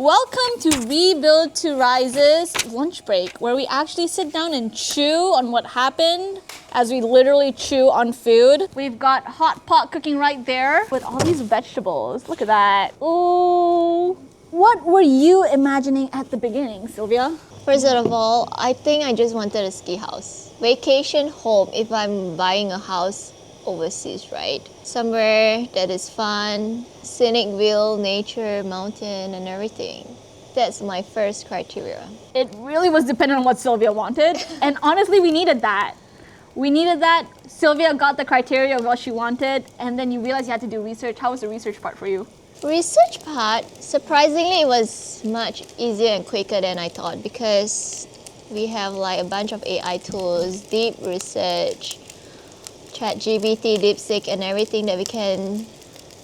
Welcome to Rebuild to Rise's lunch break, where we actually sit down and chew on what happened as we literally chew on food. We've got hot pot cooking right there with all these vegetables. Look at that. Ooh. What were you imagining at the beginning, Sylvia? First of all, I think I just wanted a ski house. Vacation home if I'm buying a house overseas, right? Somewhere that is fun, scenic view, nature, mountain, and everything. That's my first criteria. It really was dependent on what Sylvia wanted. And honestly, we needed that. We needed that. Sylvia got the criteria of what she wanted, and then you realized you had to do research. How was the research part for you? Research part, surprisingly, it was much easier and quicker than I thought because we have like a bunch of AI tools, deep research, ChatGPT, DeepSeek, and everything that we can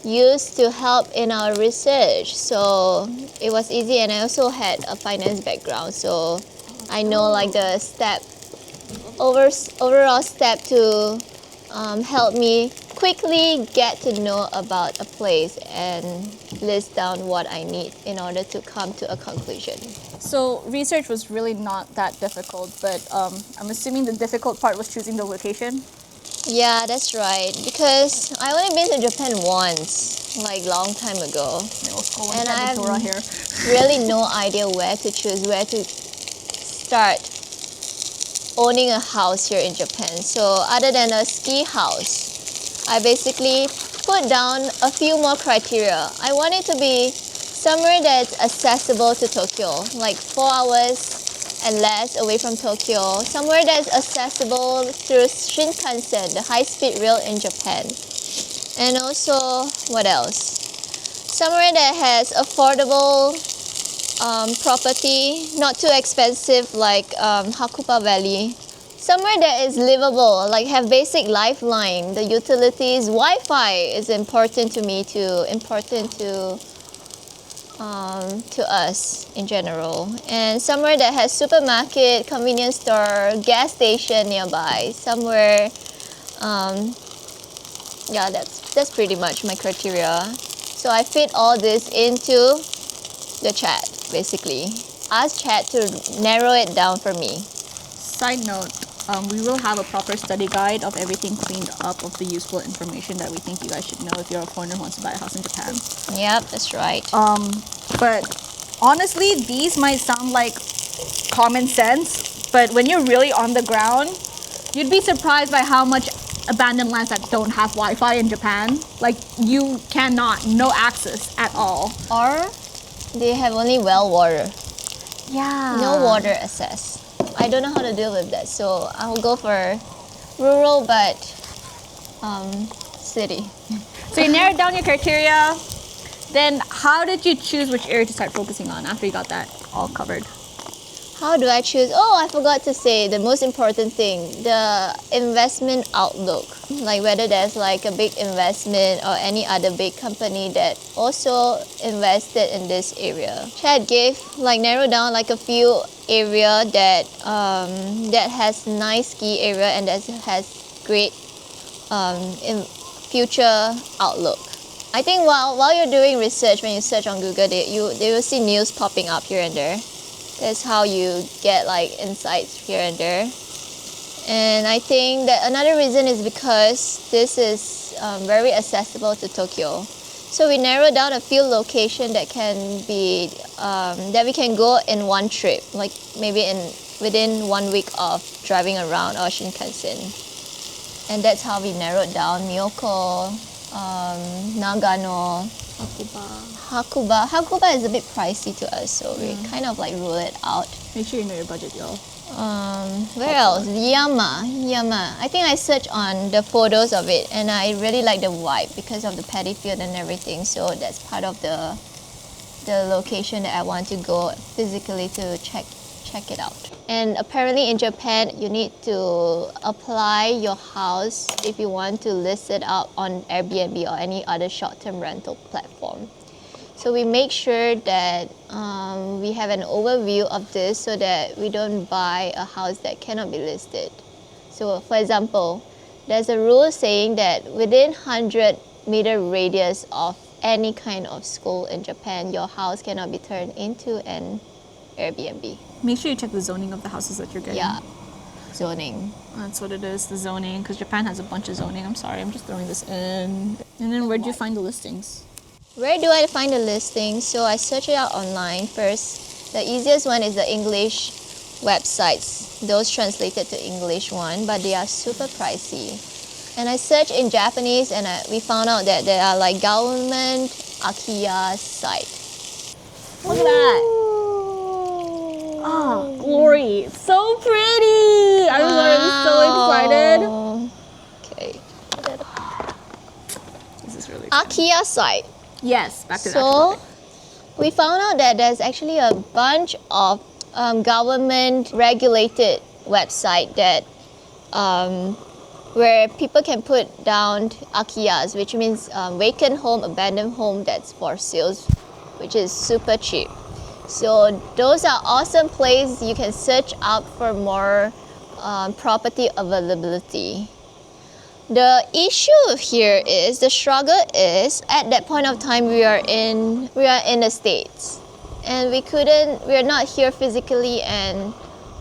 use to help in our research. So it was easy, and I also had a finance background, so I know like the overall step to help me quickly get to know about a place and list down what I need in order to come to a conclusion. So research was really not that difficult, but I'm assuming the difficult part was choosing the location. Yeah, that's right. Because I only been to Japan once, like long time ago, and I have really no idea where to choose, where to start owning a house here in Japan. So other than a ski house, I basically put down a few more criteria. I want it to be somewhere that's accessible to Tokyo, like 4 hours and less away from Tokyo. Somewhere that's accessible through Shinkansen, the high-speed rail in Japan. And also, what else? Somewhere that has affordable property, not too expensive like Hakuba Valley. Somewhere that is livable, like have basic lifeline, the utilities, Wi-Fi is important to me too, important to us in general. And somewhere that has supermarket, convenience store, gas station nearby. Somewhere, yeah, that's pretty much my criteria. So I fit all this into the chat, basically. Ask chat to narrow it down for me. Side note, we will have a proper study guide of everything cleaned up of the useful information that we think you guys should know if you're a foreigner who wants to buy a house in Japan. Yep, that's right. But honestly, these might sound like common sense, but when you're really on the ground, you'd be surprised by how much abandoned lands that don't have Wi-Fi in Japan. Like, you cannot, no access at all. Or they have only well water. Yeah. No water access. I don't know how to deal with that, so I'll go for rural but city. So you narrowed down your criteria. Then how did you choose which area to start focusing on after you got that all covered? How do I choose? Oh, I forgot to say the most important thing, the investment outlook. Like whether there's like a big investment or any other big company that also invested in this area. Chad gave narrow down like a few area that that has nice ski area and that has great in future outlook. I think while you're doing research, when you search on Google, they will see news popping up here and there. That's how you get like insights here and there. And I think that another reason is because this is very accessible to Tokyo. So we narrowed down a few locations that can be that we can go in one trip, like maybe within 1 week of driving around or Shinkansen. And that's how we narrowed down Miyoko, Nagano, Hakuba is a bit pricey to us, so we kind of like rule it out. Make sure you know your budget, y'all. Where else? Yama. I think I searched on the photos of it, and I really like the vibe because of the paddy field and everything. So that's part of the location that I want to go physically to check it out. And apparently in Japan, you need to apply your house if you want to list it out on Airbnb or any other short-term rental platform. So we make sure that we have an overview of this so that we don't buy a house that cannot be listed. So for example, there's a rule saying that within 100-meter radius of any kind of school in Japan, your house cannot be turned into an Airbnb. Make sure you check the zoning of the houses that you're getting. Yeah, zoning. That's what it is, the zoning, because Japan has a bunch of zoning. I'm sorry, I'm just throwing this in. And then where'd you find the listings? Where do I find the listing? So I search it out online first. The easiest one is the English websites. Those translated to English one, but they are super pricey. And I searched in Japanese and we found out that there are like government Akiya site. Look at that. Oh, glory. So pretty. I'm so excited. Okay. This is really Akiya site. Yes, back to that So topic. we found out that there's actually a bunch of government regulated website that where people can put down akiyas, which means vacant home, abandoned home that's for sales, which is super cheap. So those are awesome places you can search up for more property availability. The issue here is, the struggle is, at that point of time we are in the States, and we are not here physically, and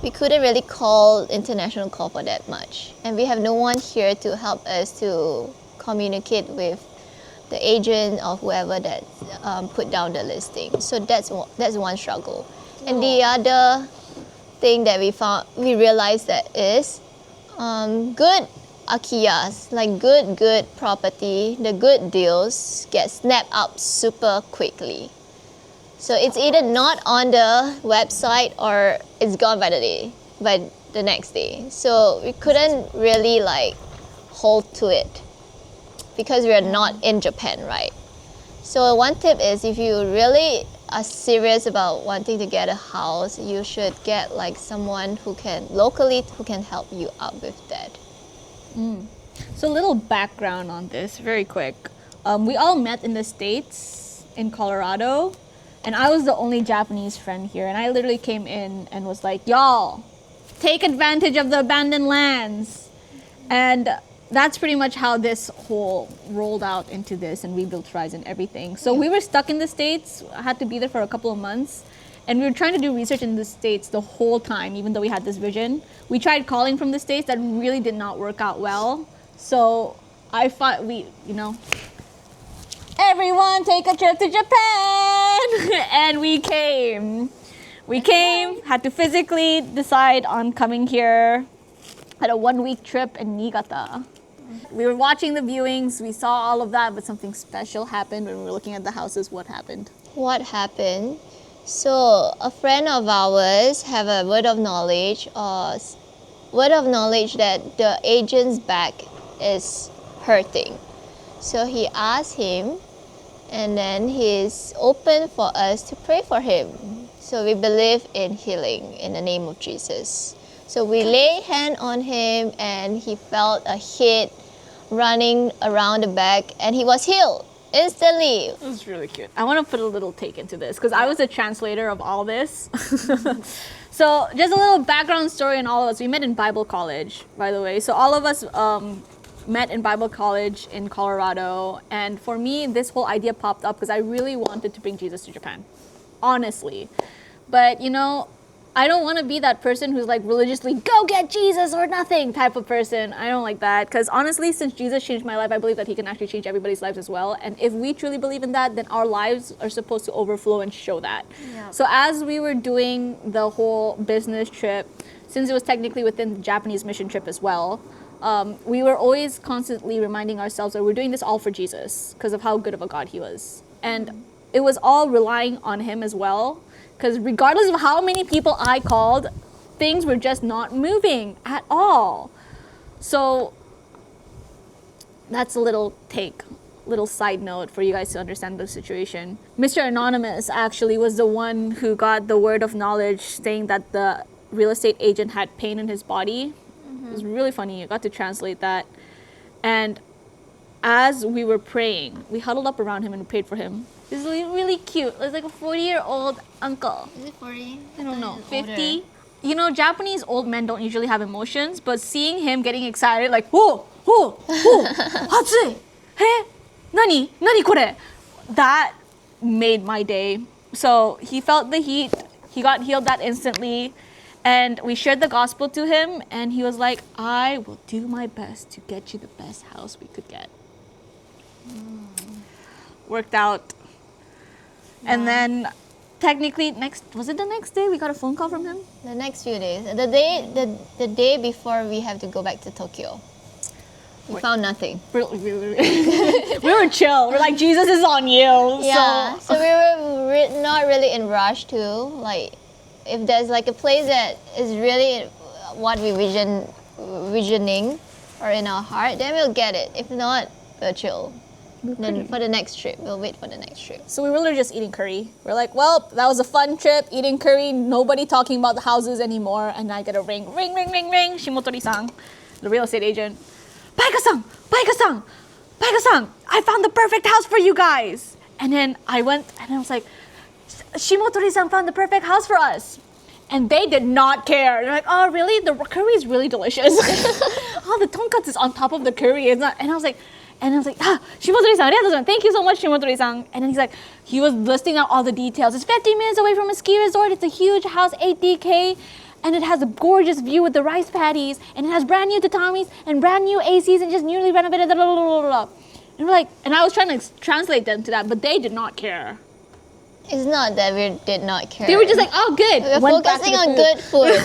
we couldn't really call international call for that much, and we have no one here to help us to communicate with the agent or whoever that put down the listing. So that's one struggle. And the other thing that we realized that is good akiyas, like good property, the good deals get snapped up super quickly. So it's either not on the website or it's gone by the next day. So we couldn't really like hold to it because we are not in Japan, right? So one tip is, if you really are serious about wanting to get a house, you should get like someone who can help you out with that. So a little background on this, very quick. We all met in the States, in Colorado, and I was the only Japanese friend here, and I literally came in and was like, y'all, take advantage of the abandoned lands. And that's pretty much how this whole rolled out into this, and we built Rise and everything. So we were stuck in the States, I had to be there for a couple of months, and we were trying to do research in the States the whole time, even though we had this vision. We tried calling from the States, that really did not work out well. So I thought everyone take a trip to Japan! And we came. We came, had to physically decide on coming here. Had a 1-week trip in Niigata. We were watching the viewings, we saw all of that, but something special happened when we were looking at the houses. What happened? What happened? So a friend of ours have a word of knowledge that the agent's back is hurting. So he asked him, and then he's open for us to pray for him. So we believe in healing in the name of Jesus. So we lay hand on him, and he felt a hit running around the back, and he was healed instantly. It was really cute. I want to put a little take into this because I was a translator of all this. So just a little background story on all of us. We met in Bible college, by the way. So all of us met in Bible college in Colorado. And for me, this whole idea popped up because I really wanted to bring Jesus to Japan, honestly. But I don't want to be that person who's like religiously, go get Jesus or nothing type of person. I don't like that. Because honestly, since Jesus changed my life, I believe that he can actually change everybody's lives as well. And if we truly believe in that, then our lives are supposed to overflow and show that. Yeah. So as we were doing the whole business trip, since it was technically within the Japanese mission trip as well, we were always constantly reminding ourselves that we're doing this all for Jesus because of how good of a God he was. And it was all relying on him as well. Because regardless of how many people I called, things were just not moving at all. So that's a little side note for you guys to understand the situation. Mr. Anonymous actually was the one who got the word of knowledge saying that the real estate agent had pain in his body. It was really funny. I got to translate that. And as we were praying, we huddled up around him and prayed for him. He's really cute. It's like a 40-year-old uncle. Is it 40? I don't know, 50? Japanese old men don't usually have emotions, but seeing him getting excited, like, whoa, hatsui, hey, nani kore? that made my day. So he felt the heat. He got healed that instantly. And we shared the gospel to him. And he was like, I will do my best to get you the best house we could get. Worked out. And then technically was it the next day we got a phone call from him? The next few days. The day before we have to go back to Tokyo. We found nothing. We were chill. We're like, Jesus is on you. Yeah. So we were not really in rush to, like, if there's like a place that is really what we visioning or in our heart, then we'll get it. If not, we'll chill. Then for the next trip, we'll wait for the next trip. So we were literally just eating curry. We're like, well, that was a fun trip, eating curry, nobody talking about the houses anymore. And I get a ring, Shimotori-san, the real estate agent. Baika-san, I found the perfect house for you guys. And then I went and I was like, Shimotori-san found the perfect house for us. And they did not care. They're like, oh, really? The curry is really delicious. Oh, the tonkatsu is on top of the curry. And I was like, Shimotori-san, arigatou-san. Thank you so much, Shimotori-san. And then he was listing out all the details. It's 50 minutes away from a ski resort. It's a huge house, 8DK. And it has a gorgeous view with the rice paddies. And it has brand new tatamis and brand new ACs and just newly renovated. Blah, blah, blah, blah. And we're like, and I was trying to translate them to that, but they did not care. It's not that we did not care. They were just like, oh, good. We're focusing on good food.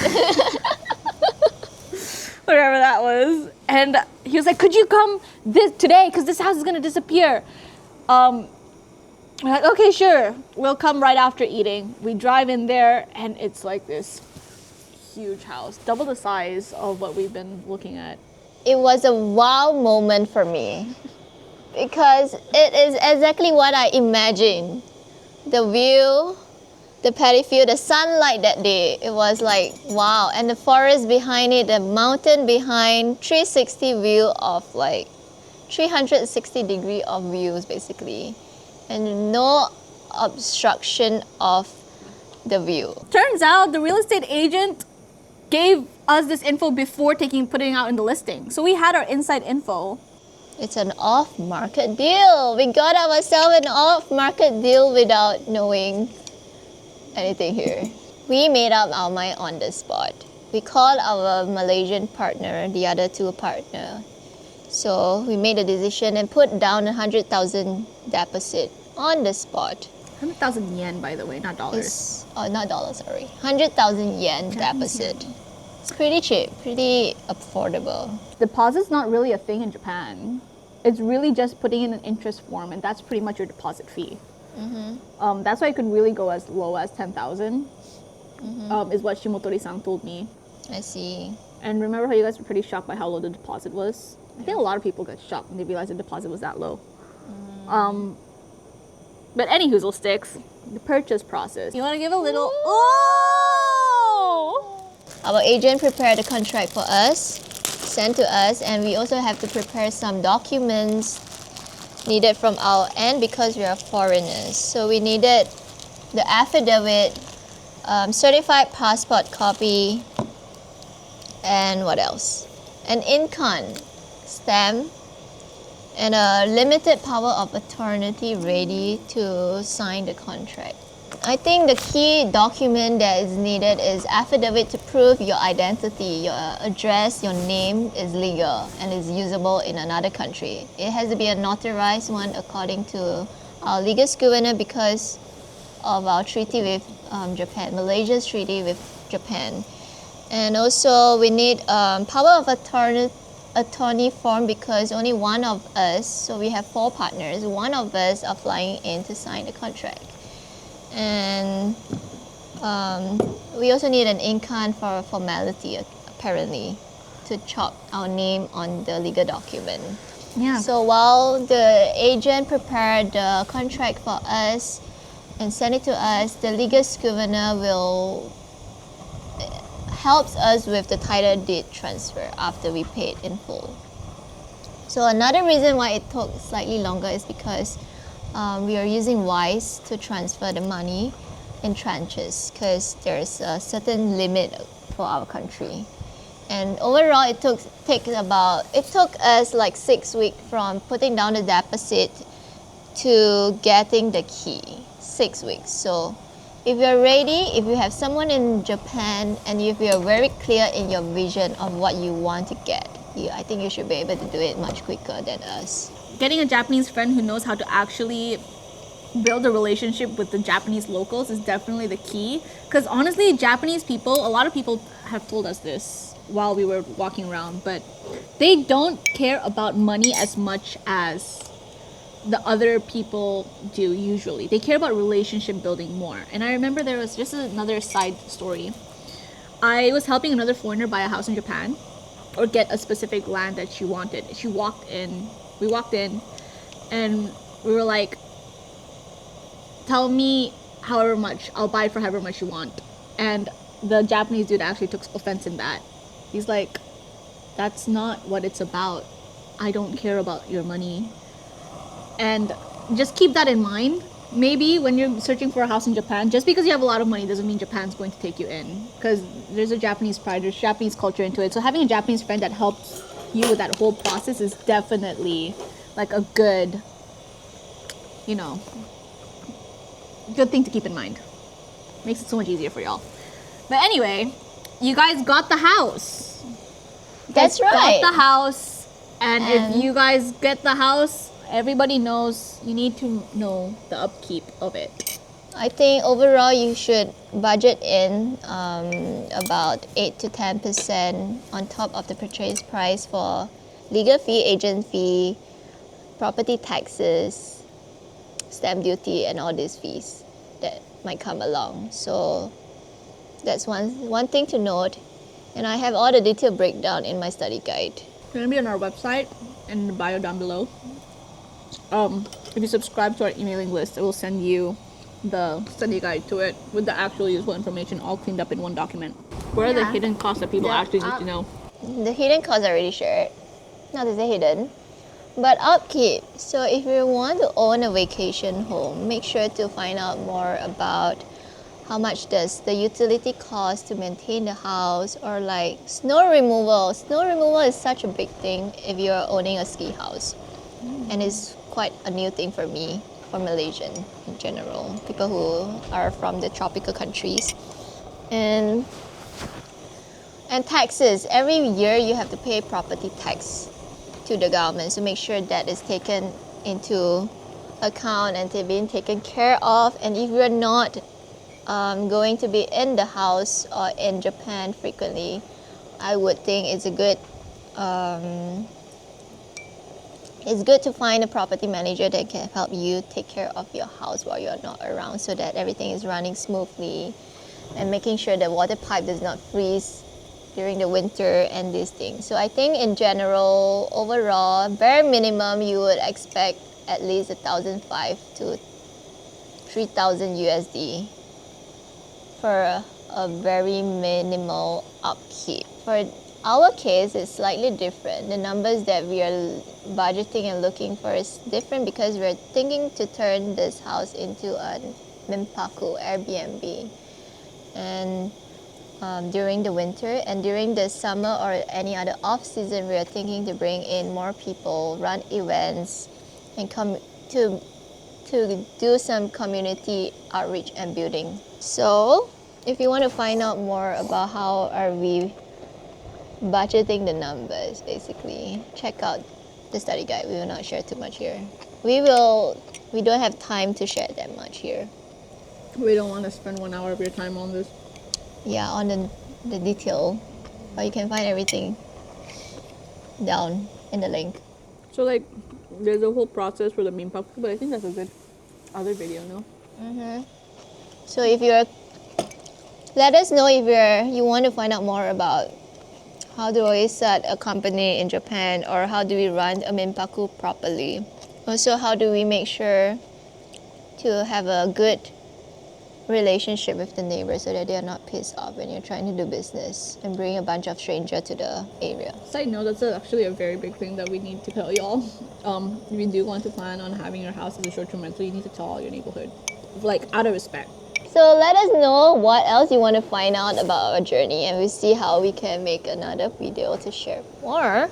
Whatever that was. And he was like, could you come today? Because this house is going to disappear. We're like, okay, sure. We'll come right after eating. We drive in there, and it's like this huge house, double the size of what we've been looking at. It was a wow moment for me because it is exactly what I imagined. The view, the paddy field, the sunlight that day, it was like, wow. And the forest behind it, the mountain behind, 360 view of like, 360 degree of views basically. And no obstruction of the view. Turns out the real estate agent gave us this info before putting out in the listing. So we had our inside info. It's an off-market deal. We got ourselves an off-market deal without knowing anything here. We made up our mind on the spot. We called our Malaysian partner, the other two partner. So we made a decision and put down 100,000 deposit on the spot. 100,000 yen, by the way, not dollars. Not dollars, sorry. 100,000 yen deposit. It's pretty cheap, pretty affordable. Deposit's not really a thing in Japan. It's really just putting in an interest form, and that's pretty much your deposit fee. That's why it could really go as low as 10,000. Is what Shimotori-san told me. I see. And remember how you guys were pretty shocked by how low the deposit was? I think a lot of people got shocked when they realized the deposit was that low. But any hoozle sticks, the purchase process. You want to give a little... Oh! Our agent prepared the contract for us, sent to us, and we also have to prepare some documents needed from our end because we are foreigners. So we needed the affidavit, certified passport copy, and what else? An incon stamp, and a limited power of attorney ready to sign the contract. I think the key document that is needed is affidavit to prove your identity, your address, your name is legal and is usable in another country. It has to be a notarized one according to our legal scrivener because of our treaty with Japan, Malaysia's treaty with Japan. And also we need power of attorney form because only one of us, so we have 4 partners, one of us are flying in to sign the contract. And we also need an incon for formality, apparently, to chalk our name on the legal document. Yeah. So while the agent prepared the contract for us and sent it to us, the legal scrivener will helps us with the title deed transfer after we paid in full. So another reason why it took slightly longer is because we are using Wise to transfer the money in tranches because there's a certain limit for our country. And overall, it took us like 6 weeks from putting down the deposit to getting the key. 6 weeks. So if you're ready, if you have someone in Japan and if you're very clear in your vision of what you want to get, I think you should be able to do it much quicker than us. Getting a Japanese friend who knows how to actually build a relationship with the Japanese locals is definitely the key. Because honestly, Japanese people, a lot of people have told us this while we were walking around, but they don't care about money as much as the other people do usually. They care about relationship building more. And I remember there was just another side story. I was helping another foreigner buy a house in Japan or get a specific land that she wanted. We walked in and we were like, tell me however much, I'll buy it for however much you want. And the Japanese dude actually took offense in that. He's like, that's not what it's about. I don't care about your money. And just keep that in mind. Maybe when you're searching for a house in Japan, just because you have a lot of money doesn't mean Japan's going to take you in. Because there's a Japanese pride, there's Japanese culture into it. So having a Japanese friend that helps you with that whole process is definitely like a good, good thing to keep in mind. Makes it so much easier for y'all. But anyway, you guys got the house. That's right. Got the house. And if you guys get the house, everybody knows you need to know the upkeep of it. I think overall you should budget in about 8 to 10% on top of the purchase price for legal fee, agent fee, property taxes, stamp duty, and all these fees that might come along. So that's one thing to note. And I have all the detailed breakdown in my study guide. It's going to be on our website and in the bio down below. If you subscribe to our emailing list, it will send you the study guide to it with the actual useful information all cleaned up in one document. Where are the hidden costs that people actually need to know? The hidden costs are already shared. Not to say hidden. But upkeep. So if you want to own a vacation home, make sure to find out more about how much does the utility cost to maintain the house, or like snow removal. Snow removal is such a big thing if you're owning a ski house. And it's quite a new thing for me, for Malaysian in general, people who are from the tropical countries. And taxes. Every year you have to pay property tax to the government, so make sure that is taken into account and being taken care of. And if you're not going to be in the house or in Japan frequently, I would think it's good to find a property manager that can help you take care of your house while you're not around, so that everything is running smoothly, and making sure the water pipe does not freeze during the winter and these things. So I think in general, overall, bare minimum, you would expect at least 1,500 to 3,000 USD for a very minimal upkeep. For our case, it's slightly different. The numbers that we are budgeting and looking for is different because we're thinking to turn this house into a Minpaku Airbnb. And during the winter and during the summer or any other off season, we are thinking to bring in more people, run events, and come to do some community outreach and building. So if you want to find out more about how are we budgeting the numbers, basically check out the study guide. We will not share too much here. We don't have time to share that much here. We don't want to spend 1 hour of your time on this. Yeah, on the detail, but you can find everything down in the link. So like, there's a whole process for the Minpaku, but I think that's a good other video, no? So let us know if you want to find out more about how do we start a company in Japan, or how do we run a Minpaku properly. Also, how do we make sure to have a good relationship with the neighbors so that they are not pissed off when you're trying to do business and bring a bunch of strangers to the area. Side note, that's actually a very big thing that we need to tell y'all. If you do want to plan on having your house as a short-term rental, you need to tell all your neighborhood, like out of respect. So let us know what else you want to find out about our journey, and we'll see how we can make another video to share more,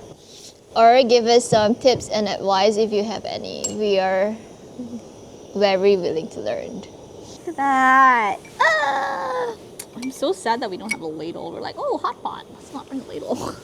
or give us some tips and advice if you have any. We are very willing to learn. Look at that. Ah! I'm so sad that we don't have a ladle. We're like, oh, hot pot. Let's not bring a ladle.